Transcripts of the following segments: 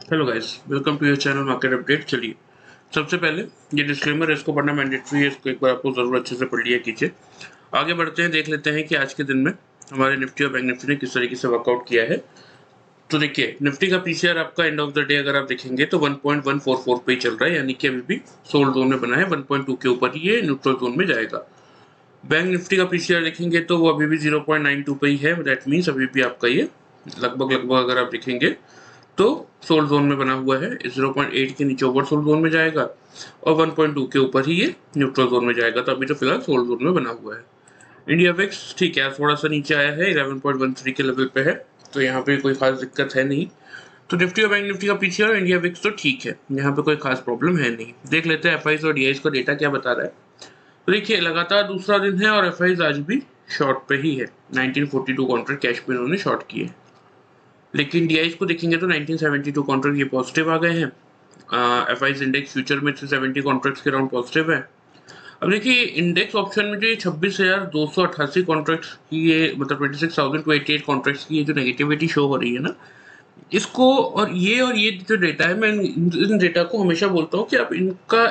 Hello guys, welcome to your channel market update. चलिए, सबसे पहले ये डिस्क्लेमर है, इसको पढ़ना मैंडेटरी है। इसको एक बार आपको ज़रूर अच्छे से पढ़ लिया कीजिए। आगे बढ़ते हैं, देख लेते हैं कि आज के दिन में हमारे निफ्टी और बैंक निफ्टी ने किस तरीके से वर्कआउट किया है। तो देखिए, निफ्टी का पीसीआर आपका एंड ऑफ द डे अगर आप देखेंगे तो 1.144 पे ही चल रहा है, यानी कि अभी भी सोल्ड जोन में बना है। 1.2 के ऊपर ही ये न्यूट्रल जोन में जाएगा। बैंक निफ्टी का पीसीआर देखेंगे तो वो अभी भी 0.92 पे ही है। दैट मीन्स अभी भी आपका ये लगभग अगर आप देखेंगे तो सोल्ड जोन में बना हुआ है। 0.8 के नीचे ओवर सोल्ड जोन में जाएगा और 1.2 के ऊपर ही ये न्यूट्रल जोन में जाएगा। तो अभी तो फिलहाल सोल्ड जोन में बना हुआ है। इंडिया विक्स ठीक है, थोड़ा सा नीचे आया है, 11.13 के लेवल पे है, तो यहाँ पे कोई खास दिक्कत है नहीं। तो निफ्टी और बैंक निफ्टी का पीछे और इंडिया विक्स तो ठीक है, यहाँ पे कोई खास प्रॉब्लम है नहीं। देख लेते हैं एफआईज और डीआईज का डेटा क्या बता रहा है। तो देखिए, लगातार दूसरा दिन है और एफआईज आज भी शॉर्ट पे ही है। 1942 कॉन्ट्रैक्ट कैश पे इन्होंने शॉर्ट किए, लेकिन डीआईज को देखेंगे तो 1972 कॉन्ट्रैक्ट ये पॉजिटिव आ गए हैं। एफआईज इंडेक्स फ्यूचर में 370 कॉन्ट्रैक्ट्स के अराउंड पॉजिटिव है। अब देखिए, इंडेक्स ऑप्शन में जो ये 26,288 कॉन्ट्रैक्ट्स की ये मतलब 26,288 कॉन्ट्रैक्ट्स की ये जो नेगेटिविटी शो हो रही है ना, इसको और ये जो डेटा है, मैं इन डेटा को हमेशा बोलता हूँ कि आप इनका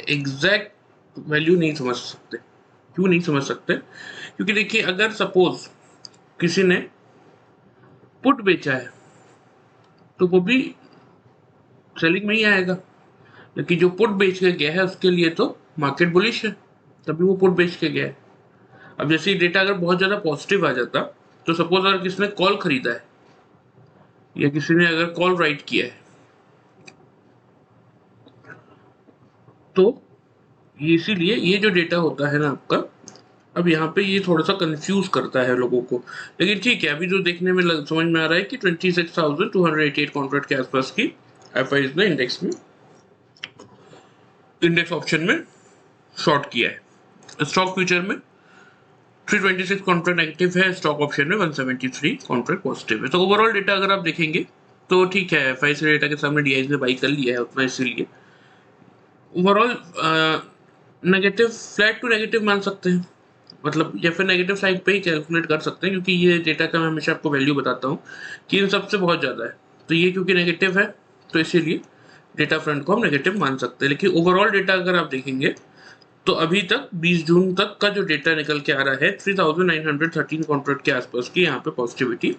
एग्जैक्ट वैल्यू नहीं समझ सकते। क्यों नहीं समझ सकते? क्योंकि देखिए, अगर सपोज किसी ने पुट बेचा है तो वो भी सेलिंग में ही आएगा, लेकिन जो पुट बेच के गया है उसके लिए तो मार्केट बुलिश है, तभी वो पुट बेच के गया है। अब जैसे ये डेटा अगर बहुत ज़्यादा पॉजिटिव आ जाता, तो सपोज अगर किसी ने कॉल खरीदा है या किसी ने अगर कॉल राइट किया है, तो इसीलिए ये जो डेटा होता है ना आपका, अब यहाँ पे ये थोड़ा सा कंफ्यूज करता है लोगों को। लेकिन ठीक है, अभी जो देखने में समझ में आ रहा है कि 26,288 कॉन्ट्रैक्ट के आसपास की एफआईज ने इंडेक्स ऑप्शन में शॉर्ट किया है। स्टॉक फ्यूचर में 326 कॉन्ट्रैक्ट नेगेटिव है, स्टॉक ऑप्शन में 173 कॉन्ट्रैक्ट पॉजिटिव है। तो ओवरऑल डेटा अगर आप देखेंगे तो ठीक है, एफआईसी डेटा के सामने डीआईज ने बाई कर लिया है उतना, इसीलिए overall negative, flat to negative मान सकते हैं, मतलब या फिर नेगेटिव साइड पे ही कैलकुलेट कर सकते हैं, क्योंकि ये डेटा का मैं हमेशा आपको वैल्यू बताता हूँ कि इन सबसे बहुत ज़्यादा है। तो ये क्योंकि नेगेटिव है तो इसीलिए डेटा फ्रंट को हम नेगेटिव मान सकते हैं। लेकिन ओवरऑल डेटा अगर आप देखेंगे तो अभी तक 20 जून तक का जो डेटा निकल के आ रहा है, 3913 कॉन्ट्रैक्ट के आसपास की यहाँ पे पॉजिटिविटी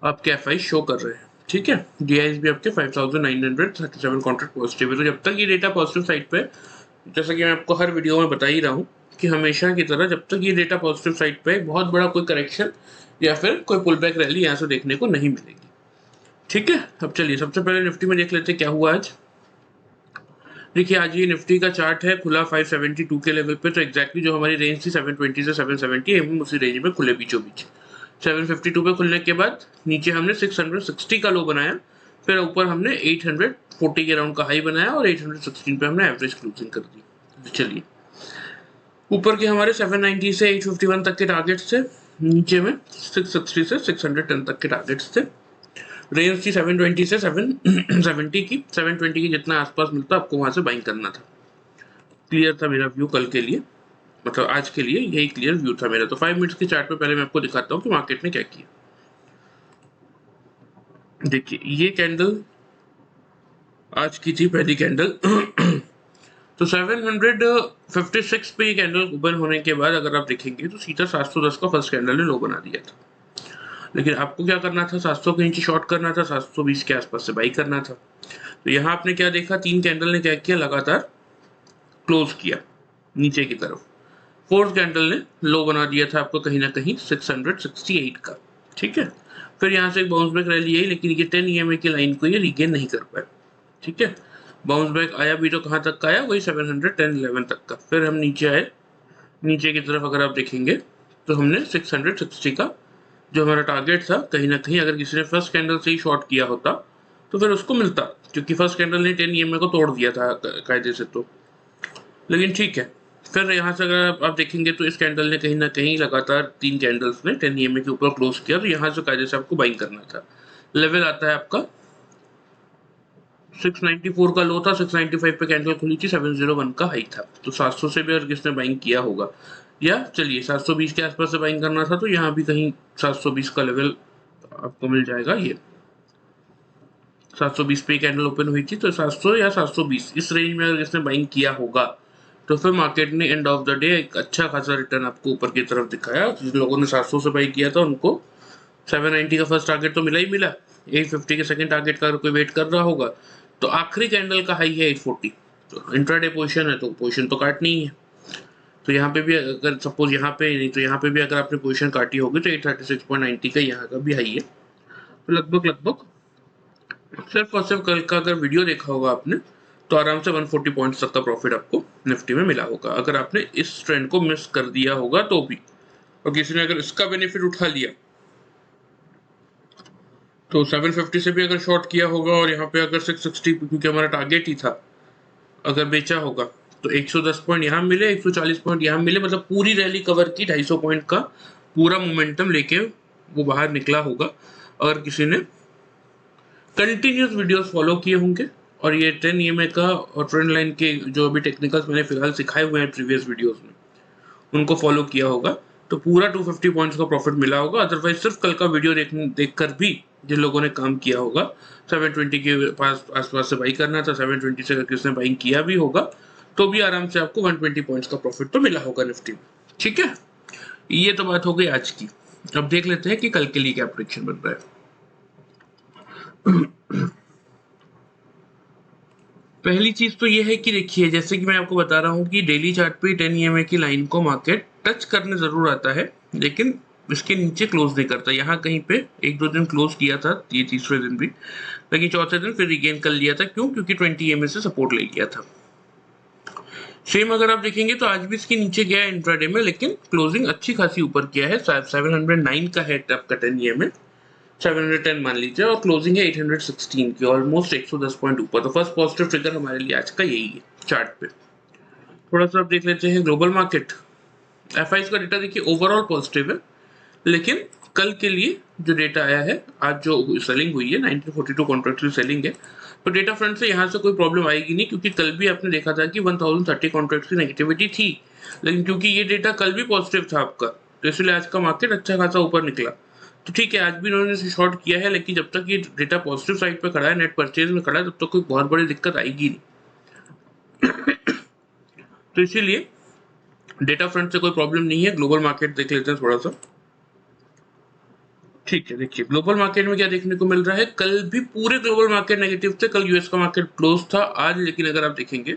आपके एफआई शो कर रहे हैं। ठीक है, डीआईएस भी आपके 5937 कॉन्ट्रैक्ट पॉजिटिव है। तो जब तक ये डेटा पॉजिटिव साइड पे, जैसा कि मैं आपको हर वीडियो में बता ही रहा हूँ कि हमेशा की तरह, जब तक ये डेटा पॉजिटिव साइड पे बहुत बड़ा कोई करेक्शन या फिर कोई पुल बैक रैली यहाँ से देखने को नहीं मिलेगी। ठीक है, अब चलिए सबसे पहले निफ्टी में देख लेते हैं क्या हुआ आज। देखिए, आज ये निफ्टी का चार्ट है, खुला 572 के लेवल पे। तो एक्जैक्टली जो हमारी रेंज थी 720 से 770, हम उसी रेंज में खुले बीचों बीच। 752 पे खुलने के बाद नीचे हमने 660 का लो बनाया, फिर ऊपर हमने 840 के राउंड का हाई बनाया और 816 पे हमने एवरेज क्लोजिंग कर दी। तो चलिए, ऊपर के हमारे 790 से 851 तक के टारगेट्स थे, नीचे में 660 से 610 तक के टारगेट्स थे। रेंज थी 720 से 770 की। 720 की जितना आसपास मिलता आपको वहां से बाइंग करना था। क्लियर था मेरा व्यू कल के लिए, मतलब आज के लिए यही क्लियर व्यू था मेरा। तो 5 मिनट्स के चार्ट पे पहले मैं आपको दिखाता हूँ कि मार्केट ने क्या किया। देखिए, ये कैंडल आज की थी पहली कैंडल। तो 756 पे ये कैंडल ओपन होने के बाद अगर आप देखेंगे तो सीधा 710 का फर्स्ट कैंडल ने लो बना दिया था। लेकिन आपको क्या करना था, 700 के नीचे शॉर्ट करना था, 720 के आसपास से बाई करना था। तो यहाँ आपने क्या देखा, तीन कैंडल ने क्या किया, लगातार क्लोज किया नीचे की तरफ। फोर्थ कैंडल ने लो बना दिया था आपको कहीं ना कहीं 668 का। ठीक है, फिर यहाँ से एक बाउंस बैक रैली आई, लेकिन ये 10 EMA की लाइन को ये रिगेन नहीं कर पाए। ठीक है, बाउंस बैक आया भी तो कहाँ तक का आया, वही 710-11 तक का। फिर हम नीचे आए, नीचे की तरफ अगर आप देखेंगे तो हमने 660 का जो हमारा टारगेट था, कहीं ना कहीं अगर किसी ने फर्स्ट कैंडल से ही शॉर्ट किया होता तो फिर उसको मिलता, क्योंकि फर्स्ट कैंडल ने 10 EMA को तोड़ दिया था कायदे से। तो लेकिन ठीक है, फिर यहाँ से अगर आप देखेंगे तो इस कैंडल ने कहीं ना कहीं लगातार तीन कैंडल्स ने 10 EMA के ऊपर क्लोज किया। तो यहाँ से कायदे से आपको बाइंग करना था। लेवल आता है आपका 694 का लो था, 695 पे कैंडल खुली थी, 701 का हाई था। तो 700 से भी अगर किसने बाइंग किया होगा, या चलिए 720 के आसपास से बाइंग करना था, तो यहाँ भी कहीं 720 का लेवल आपको मिल जाएगा। ये 720 पे कैंडल ओपन हुई थी, तो 700 या 720 इस रेंज में अगर इसने बाइंग किया होगा तो फिर मार्केट ने एंड ऑफ द डे एक अच्छा खासा रिटर्न आपको ऊपर की तरफ दिखाया। जिन लोगों ने 700 से बाई किया था उनको 790 का फर्स्ट टारगेट तो मिला ही मिला। 850 के सेकंड टारगेट का अगर कोई वेट कर रहा होगा तो आखिरी कैंडल का हाई है 840, तो इंट्राडे पोजीशन है तो पोजीशन तो काटनी ही है। तो यहाँ पे भी अगर सपोज यहाँ पे नहीं तो यहाँ पे भी अगर आपने पोजीशन काटी होगी तो 836.90 का यहाँ का भी हाई है। तो लगभग लगभग सिर्फ और सिर्फ कल का अगर वीडियो देखा होगा आपने तो आराम से 140 पॉइंट्स तक का प्रॉफिट आपको निफ्टी में मिला होगा। अगर आपने इस ट्रेंड को मिस कर दिया होगा तो भी, और किसी ने अगर इसका बेनिफिट उठा लिया तो 750 से भी अगर शॉर्ट किया होगा और यहाँ पे अगर 660 क्योंकि हमारा टारगेट ही था, अगर बेचा होगा तो 110 पॉइंट यहाँ मिले, 140 पॉइंट यहाँ मिले, मतलब पूरी रैली कवर की 250 पॉइंट का पूरा मोमेंटम लेके वो बाहर निकला होगा। अगर किसी ने कंटिन्यूस वीडियोस फॉलो किए होंगे और ये 10 EMA का और ट्रेंड लाइन के जो अभी टेक्निकल्स मैंने फिलहाल सिखाए हुए हैं प्रीवियस वीडियोस में उनको फॉलो किया होगा तो पूरा 250 पॉइंट्स का प्रॉफिट मिला होगा। अदरवाइज सिर्फ कल का वीडियो देखकर भी जिन लोगों ने काम किया होगा 720 के पास आसपास से बाई करना था, 720 से अगर किसने बाइंग किया भी होगा तो भी आराम से आपको 120 पॉइंट्स का प्रॉफिट तो मिला होगा निफ्टी में। ठीक है, ये तो बात हो गई आज की। अब देख लेते हैं कि कल के लिए क्या प्रेडिक्शन बन रहा है। पहली चीज तो ये है कि देखिए जैसे कि मैं आपको बता रहा हूँ कि डेली चार्ट पे 10 EMA की लाइन को मार्केट टच करने जरूर आता है लेकिन इसके नीचे क्लोज नहीं करता। यहाँ कहीं पे एक दो दिन क्लोज किया था, ये तीसरे दिन भी, लेकिन चौथे दिन फिर रिगेन कर लिया था। क्यों? क्योंकि 20 EMA से सपोर्ट ले लिया था। सेम अगर आप देखेंगे तो आज भी इसके नीचे गया है इंट्राडे में, लेकिन क्लोजिंग अच्छी खासी ऊपर किया है। 709 का है आपका 10 EMA, 710 मान लीजिए, और क्लोजिंग है 816 की, ऑलमोस्ट 110 पॉइंट ऊपर। तो फर्स्ट पॉजिटिव फिगर हमारे लिए आज का यही है चार्ट पे। थोड़ा सा आप देख लेते हैं ग्लोबल मार्केट। FIs का डेटा देखिए ओवरऑल पॉजिटिव है, लेकिन कल के लिए जो डेटा आया है, आज जो सेलिंग हुई है 1942 कॉन्ट्रैक्ट की सेलिंग है, तो डेटा फ्रंट से यहाँ से कोई प्रॉब्लम आएगी नहीं, क्योंकि कल भी आपने देखा था कि 1030 कॉन्ट्रैक्ट की नेगेटिविटी थी। लेकिन क्योंकि ये डेटा कल भी पॉजिटिव था आपका, तो इसलिए आज का मार्केट अच्छा खासा ऊपर निकला। तो ठीक है, आज भी इन्होंने इसे शॉर्ट किया है, लेकिन जब तक ये डेटा पॉजिटिव साइड पे खड़ा है, नेट परचेज में खड़ा है, तब तक कोई बहुत बड़ी दिक्कत आएगी नहीं। तो इसीलिए डेटा फ्रंट से कोई प्रॉब्लम नहीं है। ग्लोबल मार्केट देख लेते हैं थोड़ा सा। ठीक है, देखिए ग्लोबल मार्केट में क्या देखने को मिल रहा है। कल भी पूरे ग्लोबल मार्केट नेगेटिव थे। कल यूएस का मार्केट क्लोज था आज, लेकिन अगर आप देखेंगे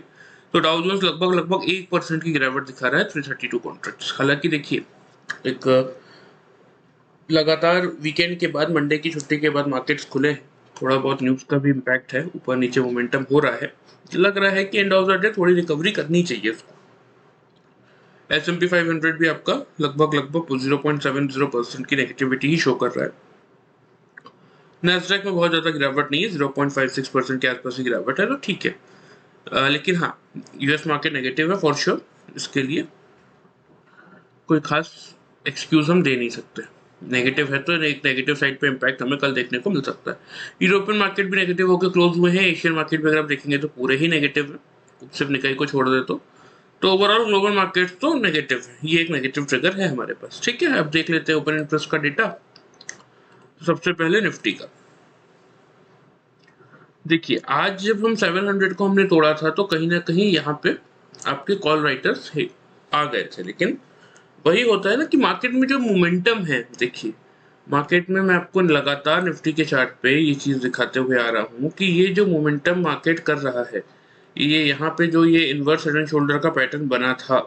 तो डाउ जोन्स लगभग 1% की गिरावट दिखा रहा है 332 कॉन्ट्रैक्ट्स। हालांकि देखिए एक लगातार वीकेंड के बाद, मंडे की छुट्टी के बाद मार्केट्स खुले, थोड़ा बहुत न्यूज का भी इम्पैक्ट है, ऊपर नीचे मोमेंटम हो रहा है। लग रहा है कि एंड ऑफ द डे थोड़ी रिकवरी करनी चाहिए इसको। S&P 500 भी आपका लगभग 0.70% की नेगेटिविटी ही शो कर रहा है। नैस्डैक में बहुत ज्यादा गिरावट नहीं है, 0.56% के आसपास की गिरावट है, तो ठीक है। लेकिन हाँ, यूएस मार्केट नेगेटिव है फॉर श्योर, इसके लिए कोई खास एक्सक्यूज हम दे नहीं सकते। नेगेटिव है तो एक नेगेटिव साइड पे इम्पैक्ट हमें कल देखने को मिल सकता है। यूरोपियन मार्केट भी नेगेटिव होकर क्लोज हुए हैं। एशियन मार्केट भी अगर आप देखेंगे तो पूरे ही नेगेटिव है, सिर्फ निकाई को छोड़ दे तो ओवरऑल ग्लोबल मार्केट तो नेगेटिव है। ये एक नेगेटिव ट्रिगर है हमारे पास। ठीक है, अब देख लेते हैं ओपन इंटरेस्ट का डेटा। सबसे पहले निफ्टी का देखिए, आज जब हम 700 को हमने तोड़ा था तो कहीं ना कहीं यहाँ पे आपके कॉल राइटर्स आ गए थे, लेकिन वही होता है ना कि मार्केट में जो मोमेंटम है, देखिए मार्केट में मैं आपको लगातार निफ्टी के चार्ट पे ये चीज दिखाते हुए आ रहा हूँ कि ये जो मोमेंटम मार्केट कर रहा है, ये यहाँ पे जो ये इनवर्स हेड एंड शोल्डर का पैटर्न बना था,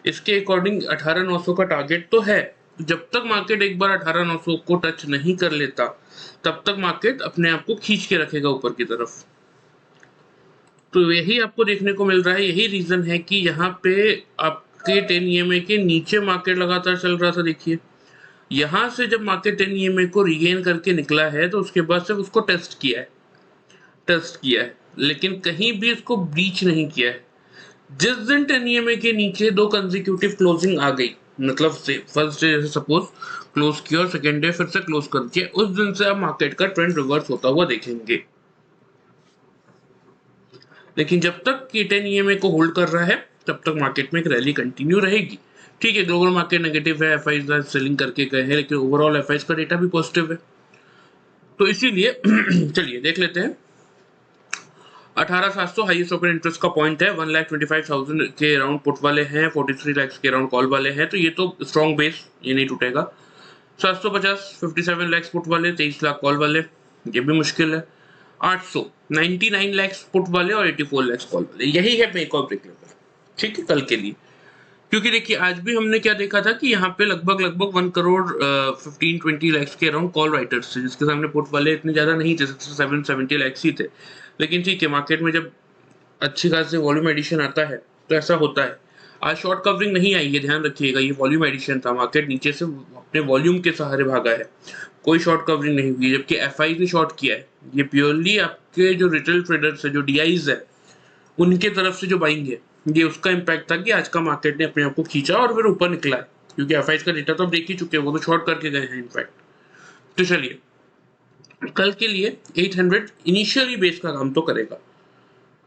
इसके अकॉर्डिंग 18,900 का टारगेट तो है। जब तक मार्केट एक बार 18,900 को टच नहीं कर लेता तब तक मार्केट अपने आप को खींच के रखेगा ऊपर की तरफ। तो यही आपको देखने को मिल रहा है। यही रीजन है कि यहाँ पे आपके 10 EMA के नीचे मार्केट लगातार चल रहा था। देखिए यहाँ से जब मार्केट 10 EMA को रिगेन करके निकला है तो उसके बाद सिर्फ उसको टेस्ट किया है, लेकिन कहीं भी इसको ब्रीच नहीं किया है। जिस दिन 10 EMA के नीचे दो कंसेक्यूटिव क्लोजिंग आ गई, मतलब से फर्स्ट डे जैसे सपोज क्लोज किया और सेकेंड डे फिर से क्लोज कर दिया, उस दिन से आप मार्केट का ट्रेंड रिवर्स होता हुआ देखेंगे। लेकिन जब तक ये 10 EMA को होल्ड कर रहा है तब तक मार्केट में एक रैली कंटिन्यू रहेगी। ठीक है, ग्लोबल मार्केट नेगेटिव है, FIs सेलिंग करके गए हैं, लेकिन ओवरऑल FIs का डेटा भी पॉजिटिव है। तो इसीलिए चलिए देख लेते हैं 18,700 हाईएस्ट ओपन इंटरेस्ट का पॉइंट है, 1,25,000 के अराउंड पुट वाले हैं, 43 लाख के अराउंड कॉल वाले हैं, तो ये तो स्ट्रॉन्ग बेस, ये नहीं टूटेगा। 750 57 लाख पुट वाले, 23 लाख कॉल वाले, ये भी मुश्किल है। 800 99 लाख पुट वाले और 84 लाख कॉल वाले, यही है मेक और ब्रेक लेवल, ठीक है, कल के लिए। क्योंकि देखिए आज भी हमने क्या देखा था कि यहाँ पे लगभग 1 करोड़ 15-20 लाख के अराउंड कॉल राइटर्स थे, जिसके सामने पुट वाले इतने ज्यादा नहीं थे, 67-70 लाख ही थे। लेकिन ठीक है, मार्केट में जब अच्छी खासी वॉल्यूम एडिशन आता है तो ऐसा होता है। आज शॉर्ट कवरिंग नहीं आई है, ध्यान रखिएगा, ये वॉल्यूम एडिशन था, मार्केट नीचे से अपने वॉल्यूम के सहारे भागा है, कोई शॉर्ट कवरिंग नहीं हुई, जबकि एफआई ने शॉर्ट किया है। ये प्योरली आपके जो रिटेल ट्रेडर्स है, जो डीआईज है, उनके तरफ से जो बाइंग है, ये उसका इम्पैक्ट था कि आज का मार्केट ने अपने आप को खींचा और फिर ऊपर निकला है, क्योंकि एफआई का डेटा तो आप देख ही चुके हैं, वो तो शॉर्ट करके गए हैं इनफैक्ट। तो चलिए, कल के लिए 800 इनिशियली बेस का काम तो करेगा।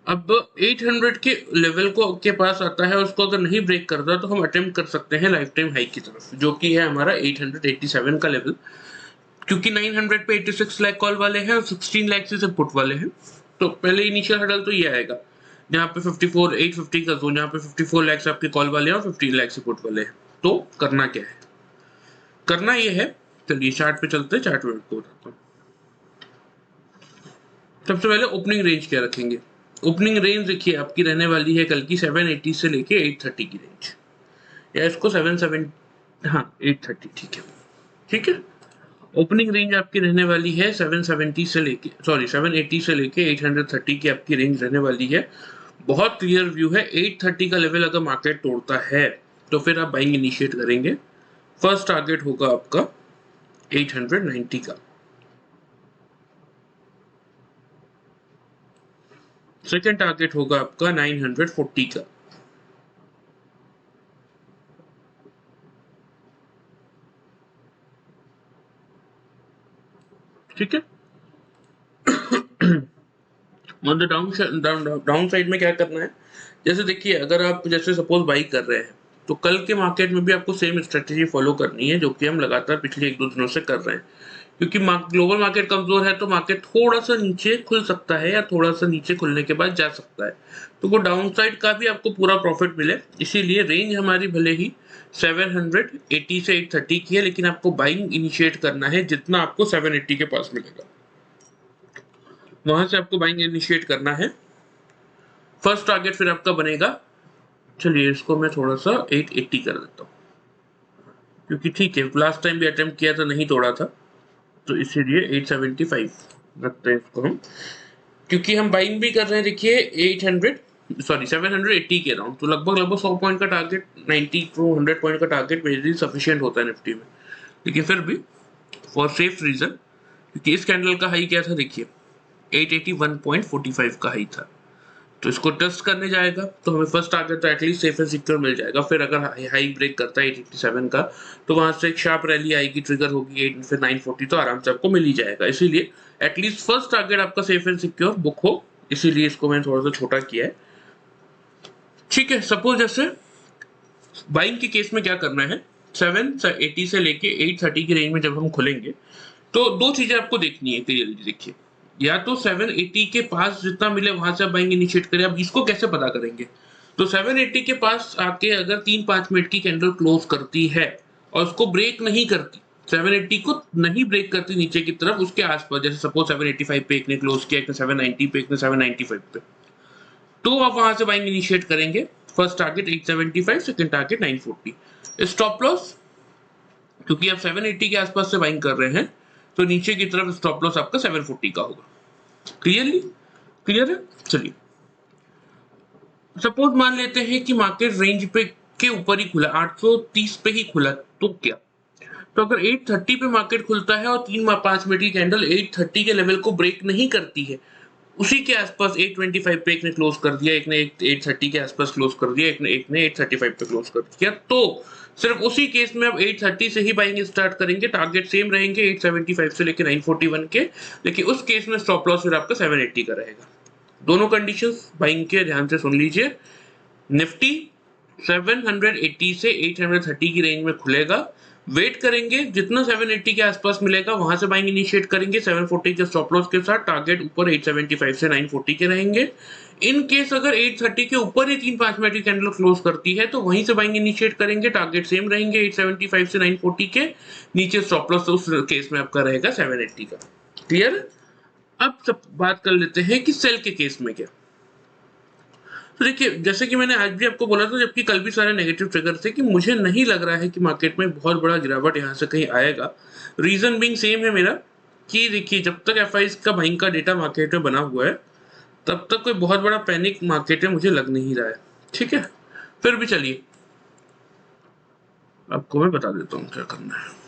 अब 800 के लेवल को के पास आता है, उसको अगर नहीं ब्रेक करता तो हम अटेम्प्ट कर सकते हैं लाइफ टाइम हाई की तरफ, जो कि है हमारा 887 का लेवल, क्योंकि 900 पे 86 लाख कॉल वाले हैं और 16 लाख से पुट वाले हैं। तो पहले इनिशियल हडल तो ये आएगा, जहाँ पे 850 का जोन, जहाँ पे 54 लाख आपके कॉल वाले हैं और 15 लाख से पुट वाले हैं। तो करना क्या है, करना ये है, चलिए चार्ट पे चलते हैं, चार्ट में आपको बताता हूँ। सबसे पहले ओपनिंग रेंज क्या रखेंगे। ओपनिंग रेंज देखिए आपकी रहने वाली है कल की 780 से लेके 830 की रेंज, या इसको 77, हाँ 830, ठीक है, ठीक है। ओपनिंग रेंज आपकी रहने वाली है 780 से लेके 830 की आपकी रेंज रहने वाली है। बहुत क्लियर व्यू है, 830 का लेवल अगर मार्केट तोड़ता है तो फिर आप बाइंग इनिशिएट करेंगे। फर्स्ट टारगेट होगा आपका 890 का, सेकेंड टारगेट होगा आपका 940 का, ठीक है। ऑन द डाउन साइड में क्या करना है, जैसे देखिए अगर आप जैसे सपोज बाई कर रहे हैं, तो कल के मार्केट में भी आपको सेम स्ट्रेटेजी फॉलो करनी है, जो कि हम लगातार पिछले 1-2 दिनों से कर रहे हैं। क्योंकि ग्लोबल मार्केट कमजोर है, तो मार्केट थोड़ा सा नीचे खुल सकता है या थोड़ा सा नीचे खुलने के बाद जा सकता है, तो वो डाउन साइड का भी आपको पूरा प्रॉफिट मिले, इसीलिए रेंज हमारी भले ही 780 से 830 की है, लेकिन आपको बाइंग इनिशिएट करना है जितना आपको 780 के पास मिलेगा, वहां से आपको बाइंग इनिशिएट करना है। फर्स्ट टारगेट फिर आपका बनेगा, चलिए इसको मैं थोड़ा सा 880 कर देता हूँ, क्योंकि ठीक है लास्ट टाइम भी अटेम्प्ट किया था, नहीं तोड़ा था, तो इसीलिए 875 रखते हैं इसको हम, क्योंकि हम बाइंग भी कर रहे हैं। देखिए 780 के अराउंड, तो लगभग 100 पॉइंट का टारगेट, 90 टू 100 पॉइंट का टारगेट मेरे सफिशिएंट होता है निफ्टी में, लेकिन फिर भी फॉर सेफ रीजन, क्योंकि इस कैंडल का हाई क्या था, देखिए 881.45 का हाई था, तो इसको टेस्ट करने जाएगा, तो हमें फर्स्ट टारगेट तो एटलीस्ट सेफ एंड सिक्योर मिल जाएगा। फिर अगर हाई ब्रेक करता है 887 का, तो वहां से एक शार्प रैली आएगी, ट्रिगर होगी 8, फिर 940, तो आराम से आपको मिल ही जाएगा। इसीलिए एटलीस्ट फर्स्ट टारगेट आपका सेफ एंड सिक्योर बुक हो, इसीलिए इसको मैंने थोड़ा सा छोटा किया है, ठीक है। सपोज जैसे बाइंग के केस में क्या करना है, 780 से लेके 830 की रेंज में जब हम खुलेंगे, तो दो चीजें आपको देखनी है क्लियरली। देखिए, या तो 780 के पास जितना मिले वहां से आप बाइंग इनिशिएट करें। अब इसको कैसे पता करेंगे, तो 780 के पास आके अगर 3-5 मिनट की कैंडल क्लोज करती है और उसको ब्रेक नहीं करती, 780 को नहीं ब्रेक करती नीचे की तरफ, उसके आसपास, जैसे सपोज 785 पे एक ने क्लोज किया, एक ने 790 पे, एक ने 795 पे, तो आप वहां से बाइंग इनिशिएट करेंगे। First target 875, second target 940। Stop loss, क्योंकि आप 780 के आसपास से बाइंग कर रहे हैं, तो नीचे की तरफ स्टॉप लॉस आपका 740 का होगा। क्लियर है। चलिए सपोज मान लेते हैं कि मार्केट रेंज पे के ऊपर ही खुला, 830 पे ही खुला, तो क्या, तो अगर 830 पे मार्केट खुलता है और 3-5 मिनट की कैंडल 830 के लेवल को ब्रेक नहीं करती है, उसी के आसपास 825 पे एक ने क्लोज कर दिया, एक ने 830 के आसपास क्लोज कर दिया, एक ने 835 पे क्लोज कर दिया, तो सिर्फ उसी केस में अब 830 से ही बाइंग स्टार्ट करेंगे। टारगेट सेम रहेंगे 875 से लेके 941 के, लेकिन उस केस में स्टॉप लॉस फिर आपका 780 का रहेगा। दोनों कंडीशंस बाइंग के ध्यान से सुन लीजिए। निफ्टी 780 से 830 की रेंज में खुलेगा, वेट करेंगे, जितना 780 के आसपास मिलेगा वहां से बाइंग इनिशिएट करेंगे 740 के स्टॉप लॉस के साथ। टारगेट ऊपर 875 से 940 के रहेंगे। इन केस अगर 830 के ऊपर ही 3-5 मिनट की कैंडल क्लोज करती है तो वहीं से बाइंग इनिशिएट करेंगे। टारगेट सेम रहेंगे 875 से 940 के। नीचे स्टॉप लॉस तो उस केस में आपका रहेगा 780 का। क्लियर? अब सब बात कर लेते हैं कि सेल के केस में क्या। तो देखिए, जैसे कि मैंने आज भी आपको बोला था, जबकि कल भी सारे नेगेटिव ट्रिगर थे, कि मुझे नहीं लग रहा है कि मार्केट में बहुत बड़ा गिरावट यहाँ से कहीं आएगा। रीजन बीइंग सेम है मेरा, कि देखिए जब तक एफआईज का बाइंग का डेटा मार्केट में बना हुआ है तब तक कोई बहुत बड़ा पैनिक मार्केट में मुझे लग नहीं रहा है। ठीक है, फिर भी चलिए आपको मैं बता देता हूँ क्या करना है।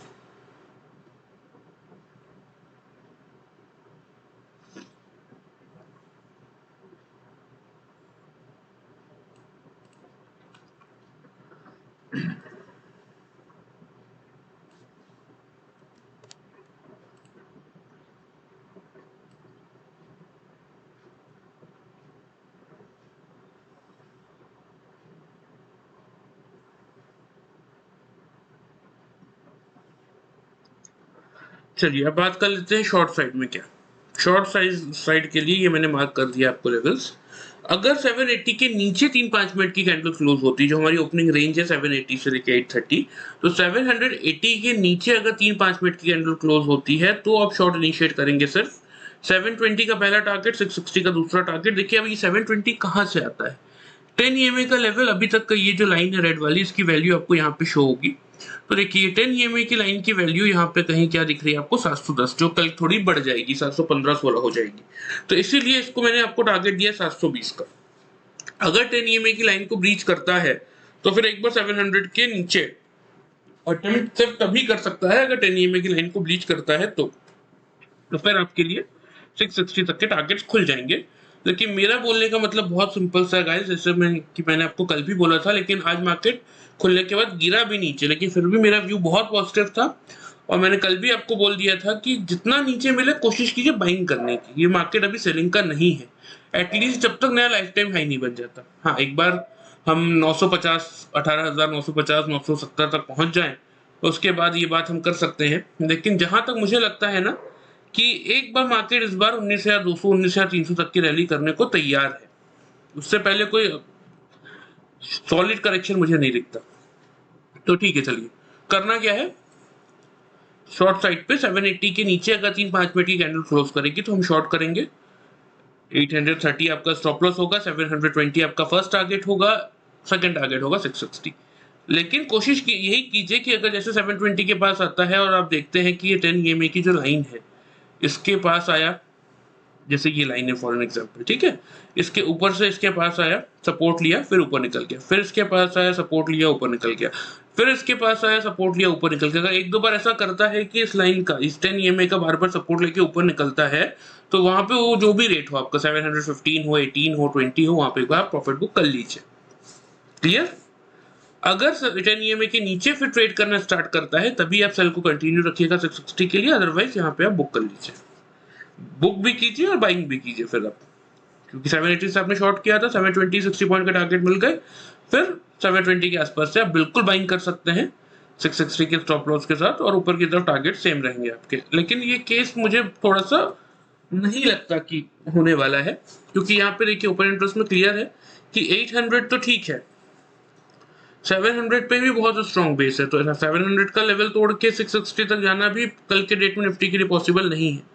चलिए अब बात कर लेते हैं शॉर्ट साइड में क्या। शॉर्ट साइड के लिए ये मैंने मार्क कर दिया आपको लेवल्स। अगर 780 के नीचे 3-5 मिनट की कैंडल क्लोज होती है, जो हमारी ओपनिंग रेंज है 780 से लेके 830, तो 780 के नीचे अगर 3-5 मिनट की कैंडल क्लोज होती है तो आप शॉर्ट इनिशिएट करेंगे सिर्फ। 720 का पहला टारगेट, 660 का दूसरा टारगेट। देखिए अब ये 720 कहाँ से आता है। 10 EMA का लेवल, अभी तक का ये जो लाइन है रेड वाली, इसकी वैल्यू आपको यहाँ पे शो होगी। तो देखिए 10 EMA की लाइन की वैल्यू यहाँ पे कहीं क्या दिख रही है आपको, 710, जो कल थोड़ी बढ़ जाएगी, 715-16 हो जाएगी। तो इसीलिए इसको मैंने आपको टारगेट दिया 720 का। अगर 10 EMA की लाइन को ब्रीच करता है तो फिर एक बार 700 के नीचे अटेम्प्ट सिर्फ तभी कर सकता है अगर 10 EMA की लाइन को ब्रीच करता है तो फिर आपके लिए 660 तक के टारगेट्स खुल जाएंगे। लेकिन मेरा बोलने का मतलब बहुत सिंपल सा है गाइस, जैसे मैंने आपको कल भी बोला था, लेकिन आज मार्केट खुलने के बाद गिरा भी नीचे, लेकिन फिर भी मेरा व्यू बहुत पॉजिटिव था। और मैंने कल भी आपको बोल दिया था कि जितना नीचे मिले कोशिश कीजिए बाइंग करने की। ये मार्केट अभी सेलिंग का नहीं है, एटलीस्ट जब तक नया लाइफ टाइम हाई नहीं बन जाता। हाँ, एक बार हम 950, 18,950, 970 तक पहुंच जाएं तो उसके बाद ये बात हम कर सकते हैं। लेकिन जहां तक मुझे लगता है ना कि एक बार मार्केट इस बार 19,200, 19,300 तक की रैली करने को तैयार है, उससे पहले कोई सॉलिड करेक्शन मुझे नहीं दिखता। तो ठीक है, चलिए करना क्या है। शॉर्ट साइड पे 780 के नीचे अगर 3-5 मिनट की कैंडल क्लोज करेगी तो हम शॉर्ट करेंगे। 830 आपका स्टॉप लॉस होगा, 720 आपका फर्स्ट टारगेट होगा, सेकंड टारगेट होगा 660। लेकिन कोशिश यही कीजिए कि अगर जैसे 720 के पास आता है और आप देखते हैं कि ये 10 EMA की जो लाइन है इसके पास आया, जैसे ये लाइन है फॉर एन एग्जांपल, ठीक है, इसके ऊपर से इसके पास आया, सपोर्ट लिया, फिर ऊपर निकल गया, फिर इसके पास आया, सपोर्ट लिया, ऊपर निकल गया, फिर इसके पास आया, सपोर्ट लिया, ऊपर निकल गया। एक दो बार ऐसा करता है कि इस लाइन का, इस 10 EMA का बार बार सपोर्ट लेके ऊपर निकलता है, तो वहां पे वो जो भी रेट हो आपका, 715 हो, 18 हो, 20 हो, वहां पे एक बार प्रॉफिट बुक कर लीजिए। क्लियर? अगर 10 EMA के नीचे फिर ट्रेड करना स्टार्ट करता है तभी आप सेल को कंटिन्यू रखिएगा 660 के लिए, अदरवाइज यहाँ पे आप बुक कर लीजिए। बुक भी कीजिए और बाइंग भी कीजिए फिर आप, क्योंकि 780 से आपने शॉर्ट किया था, 720 60 पॉइंट का टारगेट मिल गए, फिर 720 के आसपास से आप बिल्कुल बाइंग कर सकते हैं 660 के स्टॉप लॉस के साथ, और ऊपर की तरफ टारगेट सेम रहेंगे आपके। लेकिन ये केस मुझे थोड़ा सा नहीं लगता कि होने वाला है, क्योंकि यहाँ पे देखिए ओपन इंटरेस्ट में क्लियर है कि 800 तो ठीक है, 700 पे भी बहुत स्ट्रॉन्ग बेस है, तो 700 का लेवल तोड़ के 660 तक जाना भी कल के डेट में निफ्टी के लिए पॉसिबल नहीं है।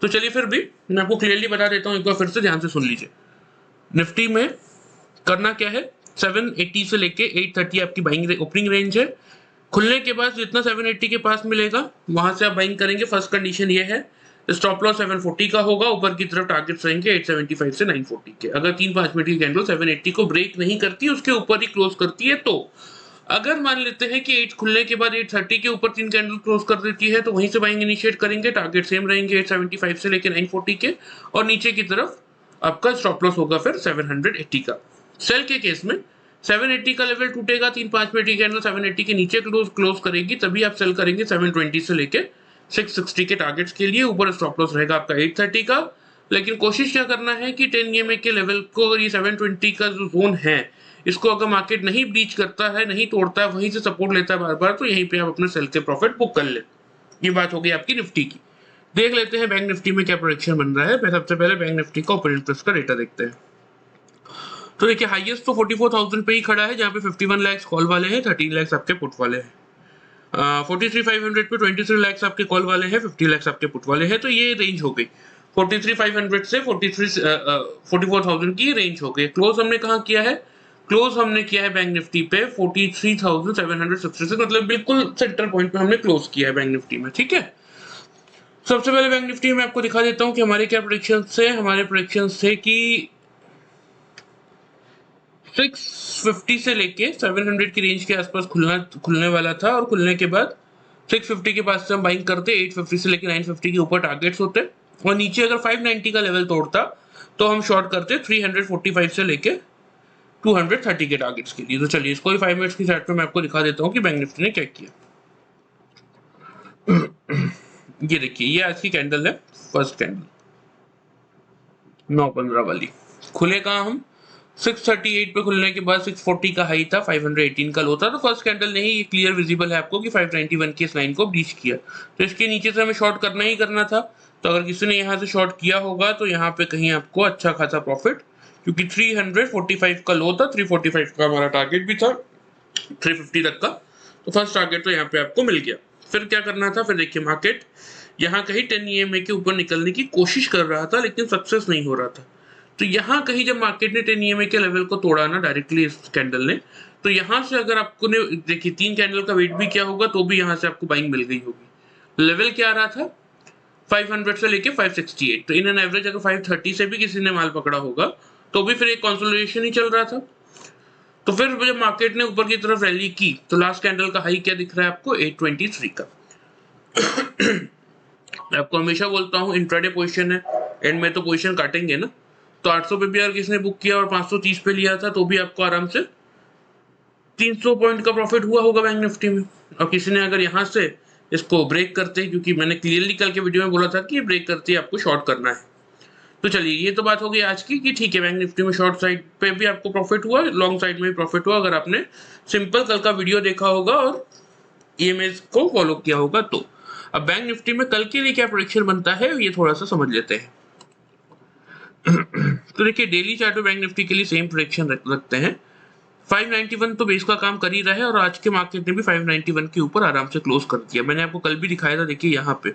तो चलिए फिर भी मैं आपको क्लियरली बता देता हूँ, एक बार फिर से ध्यान से सुन लीजिए। निफ्टी में करना क्या है, 780 से लेके 830 आपकी बाइंग ओपनिंग रेंज है। खुलने के बाद जितना 780 के पास मिलेगा वहां से आप बाइंग करेंगे। फर्स्ट कंडीशन ये है, स्टॉप लॉस 740 का होगा, ऊपर की तरफ टारगेट्स रहेंगे 875 से 940 के। अगर 3-5 मिनट की कैंडल 780 को ब्रेक नहीं करती, उसके ऊपर ही क्लोज करती है, तो अगर मान लेते हैं कि 8 खुलने के बाद 830 के ऊपर 3 कैंडल क्लोज कर देती है, तो वहीं से बाइंग इनिशिएट करेंगे। टारगेट सेम रहेंगे 875 से लेकर 940 के, और नीचे की तरफ आपका स्टॉप लॉस होगा फिर 780 का। सेल के केस में 780 का लेवल टूटेगा, 3-5 मिनट की कैंडल 780 के नीचे क्लोज करेगी, तभी आप सेल करेंगे 720 से लेके 660 के टारगेट्स के लिए। ऊपर स्टॉप लॉस रहेगा आपका 830 का। लेकिन कोशिश क्या करना है कि 10 EMA के लेवल को, अगर ये 720 का जो जोन है इसको अगर मार्केट नहीं ब्रीच करता है, नहीं तोड़ता है, वहीं से सपोर्ट लेता है बार बार, तो यहीं पे आप अपने सेल के प्रॉफिट बुक कर ले। ये बात हो गई आपकी निफ्टी की। देख लेते हैं बैंक निफ्टी में क्या प्रोडक्शन बन रहा है। सबसे पहले बैंक निफ्टी का ओपन इंटरेस्ट का डेटा देखते हैं। तो देखिए हाईएस्ट तो 44,000 पे ही खड़ा है, जहाँ पे 51 लाख कॉल वाले हैं, 13 लाख आपके पुट वाले हैं। 43,500 पे 23 लाख आपके कॉल वाले हैं, 50 लाख आपके पुट वाले हैं। तो ये रेंज हो गई 43,500 से 44,000 की रेंज हो गई। क्लोज हमने कहाँ किया है? क्लोज हमने किया है बैंक निफ्टी पे 43,766, मतलब बिल्कुल सेंटर पॉइंट पे हमने क्लोज किया है बैंक निफ्टी में। ठीक है, सबसे पहले बैंक निफ्टी में आपको दिखा देता हूँ कि हमारे क्या प्रेडिक्शन थे। हमारे प्रेडिक्शन थे कि 650 से लेके 700 की रेंज के आसपास खुलने वाला था, और खुलने के बाद 650 के पास से हम बाइंग करते, 850 से लेके 950 के ऊपर टारगेट्स होते, और नीचे अगर 590 का लेवल तोड़ता तो हम शॉर्ट करते 345 से लेके 230 के टारगेट्स के लिए। तो चलिए इसको ही 5 मिनट्स की चार्ट में मैं आपको दिखा देता हूँ कि बैंक निफ्टी ने क्या किया। ये देखिए, ये आज की कैंडल है, फर्स्ट कैंडल 9:15 वाली। खुले कहाँ हम? 638 पे खुलने के बाद 640 का हाई था, 518 का लो था। तो फर्स्ट कैंडल नहीं, ये क्लियर विजिबल है आपको कि 591 की इस लाइन को ब्रीच किया। तो इसके नीचे से हमें शॉर्ट करना ही करना था। तो अगर किसी ने यहाँ से शॉर्ट किया होगा तो यहाँ पे कहीं आपको अच्छा खासा प्रॉफिट, क्योंकि 345 का लो था, 345 का हमारा टारगेट भी था, 350 तक का। तो फर्स्ट टारगेट तो यहाँ पे आपको मिल गया। फिर क्या करना था? फिर देखिए मार्केट यहाँ कहीं 10 EMA के ऊपर निकलने की कोशिश कर रहा था, लेकिन सक्सेस नहीं हो रहा था। तो यहाँ कहीं जब मार्केट ने 10 EMA के लेवल को तोड़ा ना डायरेक्टली इस कैंडल ने, तो यहाँ से अगर आपको ने देखिए 3 कैंडल का वेट भी किया होगा तो भी यहाँ से आपको बाइंग मिल गई होगी। लेवल क्या आ रहा था? 500 से लेके 568। तो इन एन एवरेज अगर 530 से भी किसी ने माल पकड़ा होगा तो भी फिर एक कंसोलिडेशन ही चल रहा था। तो फिर जब मार्केट ने ऊपर की तरफ रैली की तो लास्ट कैंडल का हाई क्या दिख रहा है आपको? 823 का। मैं आपको हमेशा बोलता हूँ इंट्राडे पोजीशन है, एंड में तो पोजीशन काटेंगे ना। तो 800 पे भी अगर किसने बुक किया और 530 पे लिया था तो भी आपको आराम से 300 पॉइंट का प्रॉफिट हुआ होगा बैंक निफ्टी में। और किसी ने अगर यहाँ से इसको ब्रेक करते, क्योंकि मैंने क्लियरली कल के वीडियो में बोला था कि ब्रेक करते ही आपको शॉर्ट करना है। तो चलिए ये तो बात हो गई आज की कि ठीक है बैंक निफ्टी में शॉर्ट साइड पे भी आपको प्रॉफिट हुआ, लॉन्ग साइड में भी प्रॉफिट हुआ, अगर आपने सिंपल कल का वीडियो देखा होगा और EMAs को फॉलो किया होगा तो। अब बैंक निफ्टी में कल के लिए क्या प्रेडिक्शन बनता है ये थोड़ा सा समझ लेते हैं। तो देखिए डेली चार्ट में बैंक निफ्टी के लिए सेम प्रेडिक्शन रखते हैं। 591 तो बेस का काम कर ही रहा है, और आज के मार्केट ने भी 591 के ऊपर आराम से क्लोज कर दिया। मैंने आपको कल भी दिखाया था, देखिए यहाँ पे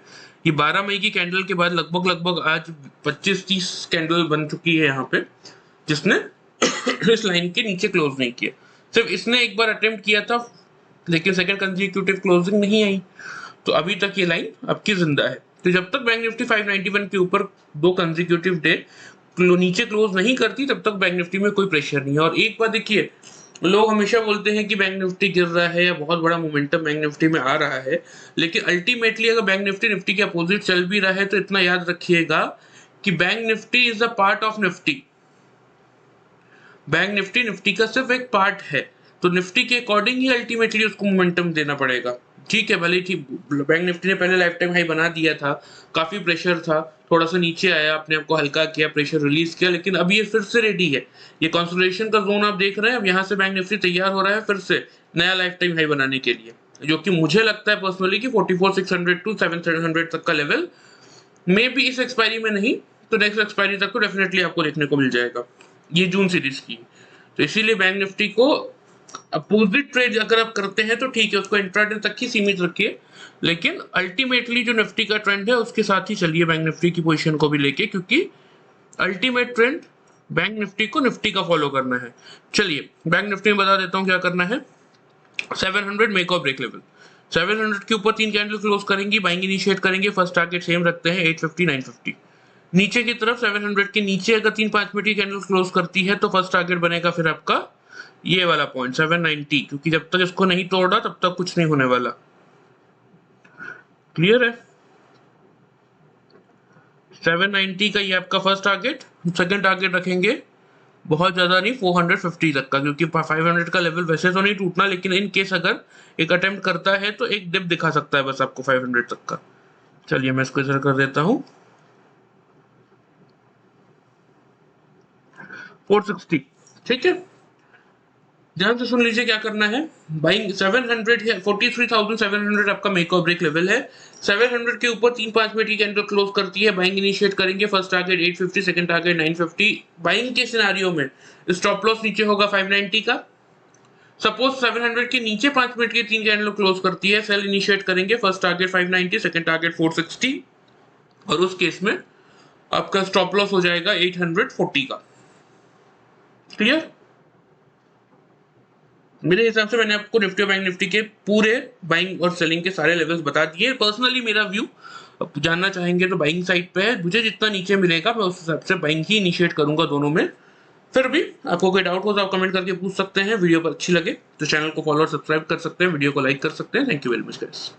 ये 12 मई की कैंडल के बाद लगभग आज 25-30 कैंडल बन चुकी है यहाँ पे, जिसने इस लाइन के नीचे क्लोज नहीं किया। सिर्फ इसने एक बार अटेम्प्ट किया था, लेकिन सेकंड कंसेक्यूटिव क्लोजिंग नहीं आई। तो अभी तक ये लाइन आपकी जिंदा है। तो जब तक बैंक निफ्टी 591 के ऊपर 2 कंसेक्यूटिव डे नीचे क्लोज नहीं करती तब तक बैंक निफ्टी में कोई प्रेशर नहीं है। और एक बात देखिए, लोग हमेशा बोलते हैं कि बैंक निफ्टी गिर रहा है या बहुत बड़ा मोमेंटम बैंक निफ्टी में आ रहा है, लेकिन अल्टीमेटली अगर बैंक निफ्टी निफ्टी के अपोजिट चल भी रहा है तो इतना याद रखिएगा कि bank Nifty is a part of Nifty. Bank Nifty Nifty का सिर्फ एक पार्ट है, तो निफ्टी के अकॉर्डिंग ही अल्टीमेटली उसको मोमेंटम देना पड़ेगा। ठीक है, भले ठीक बैंक निफ्टी ने पहले लाइफ टाइम हाई बना दिया था, काफी प्रेशर था, थोड़ा सा नीचे आया, अपने आप को हल्का किया, प्रेशर रिलीज किया, लेकिन अब ये फिर से रेडी है। ये कंसोलिडेशन का जोन आप देख रहे हैं, अब यहाँ से बैंक निफ्टी तैयार हो रहा है फिर से नया लाइफ टाइम हाई बनाने के लिए, जो कि मुझे लगता है पर्सनली कि 44,600 टू 7,700 तक का लेवल मे भी इस एक्सपायरी में नहीं तो नेक्स्ट एक्सपायरी तक तो डेफिनेटली आपको देखने को मिल जाएगा। ये जून सीरीज की, तो इसीलिए बैंक निफ्टी को अपोजिट ट्रेड अगर आप करते हैं तो ठीक है, उसको इंट्राडे तक ही सीमित रखिए, लेकिन अल्टीमेटली जो निफ्टी का ट्रेंड है उसके साथ ही चलिए बैंक निफ्टी की पोजीशन को भी लेके, क्योंकि अल्टीमेट ट्रेंड बैंक निफ्टी को निफ्टी का फॉलो करना है। चलिए बैंक निफ्टी में बता देता हूँ क्या करना है। 700 मेक और ब्रेक लेवल, 700 के ऊपर 3 कैंडल क्लोज करेंगी, बाइंग इनिशिएट करेंगे, फर्स्ट टारगेट सेम रखते हैं 850 950। नीचे की तरफ 700 के नीचे अगर 3-5 मिनट की कैंडल क्लोज करती है तो फर्स्ट टारगेट बनेगा फिर आपका ये वाला पॉइंट 790, क्योंकि जब तक इसको नहीं तोड़ा तब तक कुछ नहीं होने वाला। क्लियर है? 790 का ये आपका फर्स्ट टारगेट। सेकंड टारगेट रखेंगे बहुत ज्यादा नहीं, 450 तक का, क्योंकि 500 का लेवल वैसे तो नहीं टूटना, लेकिन इन केस अगर एक अटेम्प्ट करता है तो एक डिप दिखा सकता है बस आपको 500 तक का। चलिए मैं इसको इधर कर देता हूँ 460। ठीक है, ध्यान से सुन लीजिए क्या करना है। बाइंग 700 है, 43,700 आपका मेक और ब्रेक लेवल है। 700 के ऊपर 3-5 मिनट की कैंडल क्लोज करती है, बाइंग इनिशिएट करेंगे। First target 850, second target 950। Buying के सिनारियो में स्टॉप लॉस नीचे होगा 590 का। सपोज 700 के नीचे 5 मिनट की 3 कैंडल क्लोज करती है, सेल इनिशिएट करेंगे। फर्स्ट टारगेट 590, सेकंड टारगेट 460 और उस केस में आपका स्टॉप लॉस हो जाएगा 840 का। क्लियर? मेरे हिसाब से मैंने आपको निफ्टी और बैंक निफ्टी के पूरे बाइंग और सेलिंग के सारे लेवल्स बता दिए। पर्सनली मेरा व्यू जानना चाहेंगे तो बाइंग साइड पे है, मुझे जितना नीचे मिलेगा मैं उस हिसाब से बाइंग ही इनिशिएट करूंगा दोनों में। फिर भी आपको कोई डाउट हो तो आप कमेंट करके पूछ सकते हैं। वीडियो पर अच्छी लगे तो चैनल को फॉलो और सब्सक्राइब कर सकते हैं, वीडियो को लाइक कर सकते हैं। Thank you very much guys.